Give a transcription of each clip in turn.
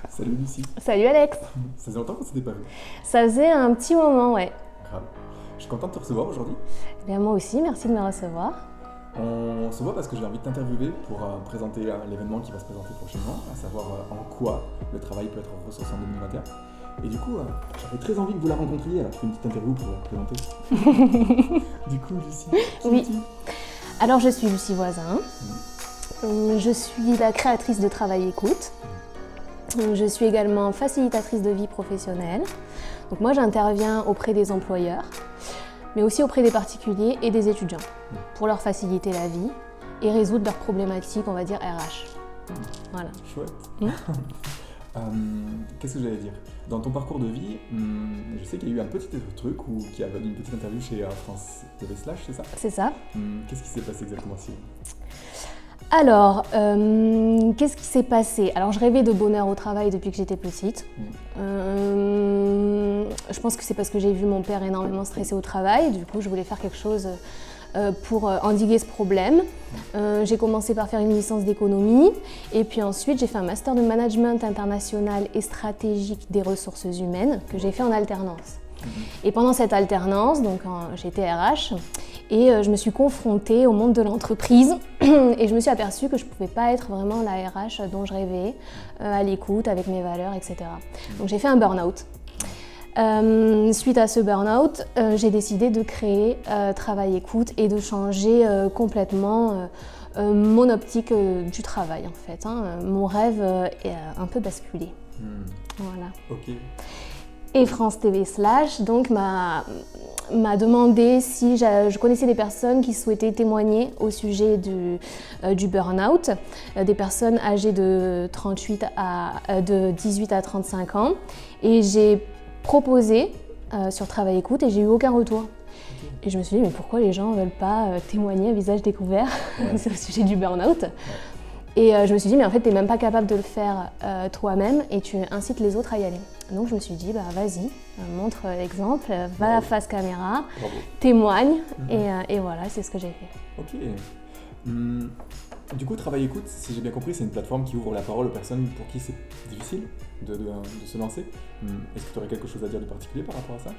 Salut Lucie. Salut Alex. Ça faisait longtemps qu'on s'était pas vu. Ça faisait un petit moment, ouais. Grave. Je suis content de te recevoir aujourd'hui. Eh bien, moi aussi, merci de me recevoir. On se voit parce que j'ai envie de t'interviewer pour présenter l'événement qui va se présenter prochainement, à savoir en quoi le travail peut être ressourçant en 2021. Et du coup, j'avais très envie que vous la rencontriez, alors je fais une petite interview pour la présenter. Du coup, Lucie, qui Oui. es-tu? Alors, je suis Lucie Voisin. Je suis la créatrice de Travail Écoute. Je suis également facilitatrice de vie professionnelle. Donc moi, j'interviens auprès des employeurs, mais aussi auprès des particuliers et des étudiants, pour leur faciliter la vie et résoudre leurs problématiques, on va dire RH. Voilà. Chouette. Qu'est-ce que j'allais dire? Dans ton parcours de vie, je sais qu'il y a eu un petit truc ou qu'il y avait une petite interview chez France TV Slash, c'est ça? C'est ça. Qu'est-ce qui s'est passé exactement ici? Alors, qu'est-ce qui s'est passé? Alors, je rêvais de bonheur au travail depuis que j'étais petite. Je pense que c'est parce que j'ai vu mon père énormément stressé au travail. Du coup, je voulais faire quelque chose pour endiguer ce problème. J'ai commencé par faire une licence d'économie et puis ensuite j'ai fait un master de management international et stratégique des ressources humaines que j'ai fait en alternance. Et pendant cette alternance, donc j'étais RH et je me suis confrontée au monde de l'entreprise et je me suis aperçue que je ne pouvais pas être vraiment la RH dont je rêvais, à l'écoute, avec mes valeurs, etc. Donc j'ai fait un burn-out. Suite à ce burn-out, j'ai décidé de créer Travail Écoute et de changer complètement mon optique du travail en fait. Mon rêve est un peu basculé. Voilà. Ok. Et France TV Slash donc m'a demandé si je connaissais des personnes qui souhaitaient témoigner au sujet du burn-out, des personnes âgées de 18 à 35 ans. Et j'ai proposé sur Travail Écoute et j'ai eu aucun retour. Et je me suis dit, mais pourquoi les gens ne veulent pas témoigner à visage découvert sur le sujet du burn-out? Et je me suis dit, mais en fait, tu n'es même pas capable de le faire toi-même et tu incites les autres à y aller. Donc je me suis dit, bah vas-y, montre l'exemple, va face caméra, témoigne, et voilà, c'est ce que j'ai fait. Ok. Du coup, Travail Écoute, si j'ai bien compris, c'est une plateforme qui ouvre la parole aux personnes pour qui c'est difficile de se lancer. Est-ce que tu aurais quelque chose à dire de particulier par rapport à ça?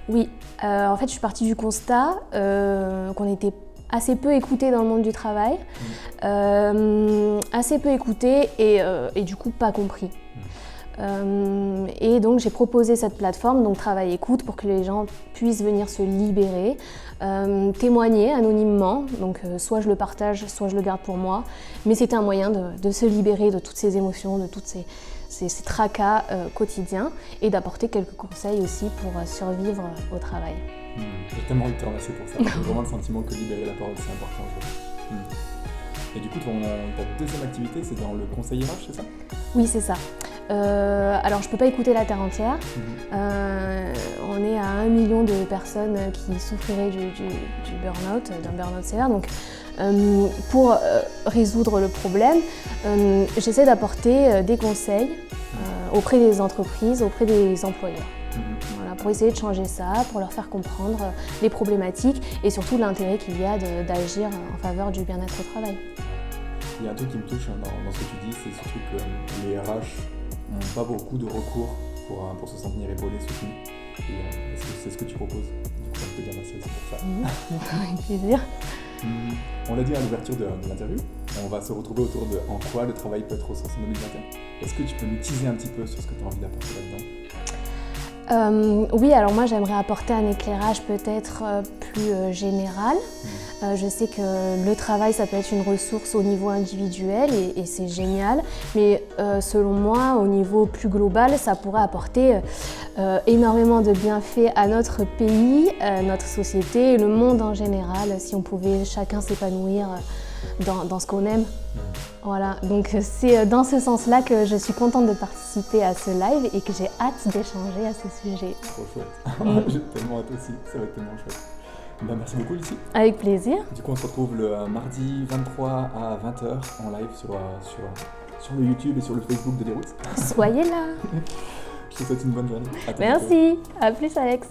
Oui, en fait, je suis partie du constat qu'on était assez peu écouté dans le monde du travail, assez peu écouté et du coup pas compris. Et donc j'ai proposé cette plateforme, donc Travail Écoute, pour que les gens puissent venir se libérer, témoigner anonymement, donc soit je le partage, soit je le garde pour moi, mais c'était un moyen de se libérer de toutes ces émotions, de tous ces tracas quotidiens et d'apporter quelques conseils aussi pour survivre au travail. J'ai tellement envie de te remercier pour ça. J'ai vraiment le sentiment que libérer la parole, c'est important. Et du coup, ta deuxième activité, c'est dans le conseil RH, c'est ça? Oui, c'est ça. Alors, je ne peux pas écouter la terre entière. On est à 1 million de personnes qui souffriraient du burn-out, d'un burn-out sévère. Donc, pour résoudre le problème, j'essaie d'apporter des conseils auprès des entreprises, auprès des employeurs. Voilà, pour essayer de changer ça, pour leur faire comprendre les problématiques et surtout l'intérêt qu'il y a d'agir en faveur du bien-être au travail. Il y a un truc qui me touche dans ce que tu dis, c'est ce truc que les RH n'ont pas beaucoup de recours pour se sentir épaulés, soutenus. Et c'est ce que tu proposes. Du coup, je peux dire merci aussi pour ça. Avec plaisir. On l'a dit à l'ouverture de l'interview, on va se retrouver autour de en quoi le travail peut être ressourçant en 2021. Est-ce que tu peux nous teaser un petit peu sur ce que tu as envie d'apporter là-dedans? Oui, alors moi j'aimerais apporter un éclairage peut-être plus général. Je sais que le travail ça peut être une ressource au niveau individuel et c'est génial, mais selon moi au niveau plus global ça pourrait apporter énormément de bienfaits à notre pays, notre société et le monde en général si on pouvait chacun s'épanouir dans ce qu'on aime. Voilà, donc c'est dans ce sens-là que je suis contente de participer à ce live et que j'ai hâte d'échanger à ce sujet. Trop chouette. J'ai tellement hâte aussi, ça va être tellement chouette. Merci beaucoup Lucie. Avec plaisir. Du coup on se retrouve le mardi 23 à 20h en live sur le YouTube et sur le Facebook de Déroute. Soyez là. Je te souhaite une bonne journée. Merci, à plus Alex.